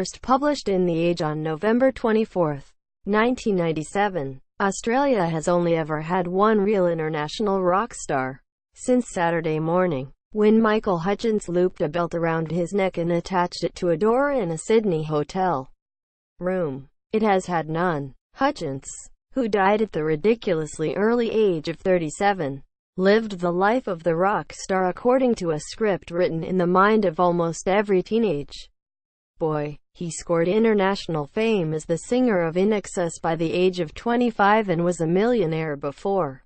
first published in The Age on November 24, 1997. Australia has only ever had one real international rock star. Since Saturday morning, when Michael Hutchence looped a belt around his neck and attached it to a door in a Sydney hotel room, it has had none. Hutchence, who died at the ridiculously early age of 37, lived the life of the rock star according to a script written in the mind of almost every teenage boy. He scored international fame as the singer of INXS by the age of 25 and was a millionaire before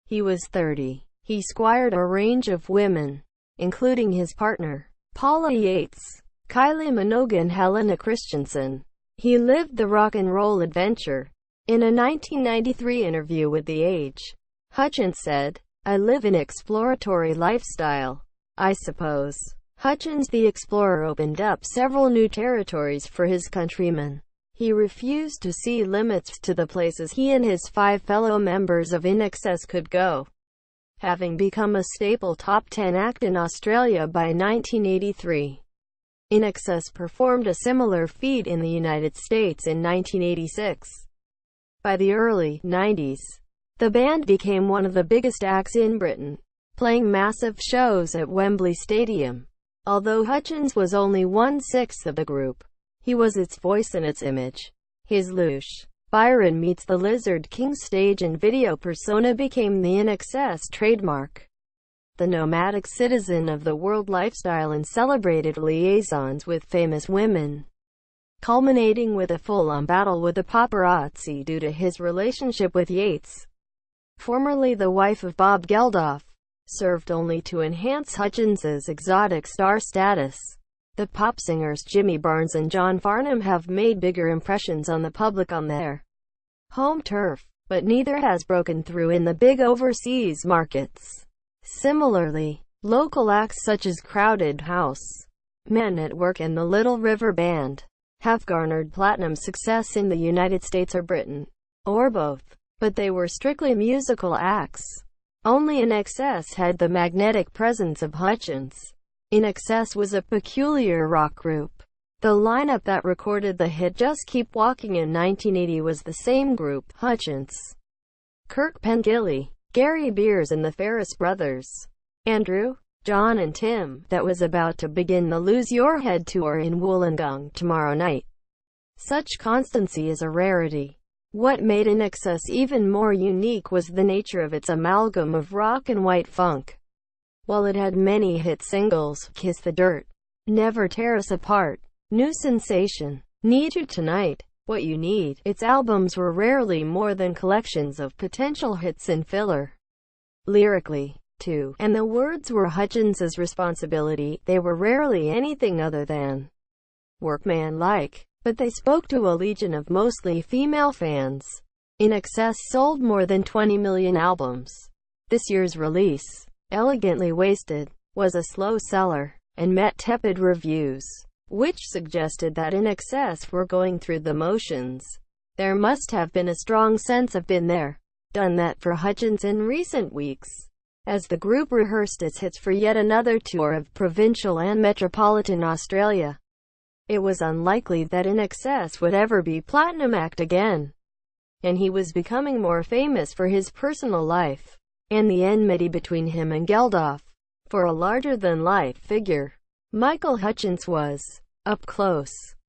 he was 30. He squired a range of women, including his partner, Paula Yates, Kylie, Minogue and Helena Christensen. He lived the rock and roll adventure. In a 1993 interview with The Age, Hutchence said, "I live an exploratory lifestyle, I suppose." Hutchence the Explorer opened up several new territories for his countrymen. He refused to see limits to the places he and his 5 fellow members of INXS could go, having become a staple top 10 act in Australia by 1983. INXS performed a similar feat in the United States in 1986. By the early 90s, the band became one of the biggest acts in Britain, playing massive shows at Wembley Stadium. Although Hutchence was only 1/6 of the group, he was its voice and its image. His louche, Byron meets the Lizard King stage and video persona became the INXS trademark. The nomadic citizen of the world lifestyle and celebrated liaisons with famous women, culminating with a full-on battle with the paparazzi due to his relationship with Yates, formerly the wife of Bob Geldof, served only to enhance Hutchence's exotic star status. The pop singers Jimmy Barnes and John Farnham have made bigger impressions on the public on their home turf, but neither has broken through in the big overseas markets. Similarly, local acts such as Crowded House, Men at Work and the Little River Band have garnered platinum success in the United States or Britain, or both, but they were strictly musical acts. Only INXS had the magnetic presence of Hutchence. INXS was a peculiar rock group. The lineup that recorded the hit Just Keep Walking in 1980 was the same group: Hutchence, Kirk Pengilly, Gary Beers and the Ferris Brothers, Andrew, John and Tim, that was about to begin the Lose Your Head tour in Wollongong tomorrow night. Such constancy is a rarity. What made INXS even more unique was the nature of its amalgam of rock and white funk. While it had many hit singles, Kiss the Dirt, Never Tear Us Apart, New Sensation, Need You Tonight, What You Need, its albums were rarely more than collections of potential hits and filler. Lyrically, too, and the words were Hutchence's responsibility, they were rarely anything other than workman-like. But they spoke to a legion of mostly female fans. INXS sold more than 20 million albums. This year's release, Elegantly Wasted, was a slow seller, and met tepid reviews, which suggested that INXS were going through the motions. There must have been a strong sense of been there, done that for Hutchence in recent weeks, as the group rehearsed its hits for yet another tour of provincial and metropolitan Australia. It was unlikely that INXS would ever be platinum act again, and he was becoming more famous for his personal life, and the enmity between him and Geldof. For a larger-than-life figure, Michael Hutchence was up close.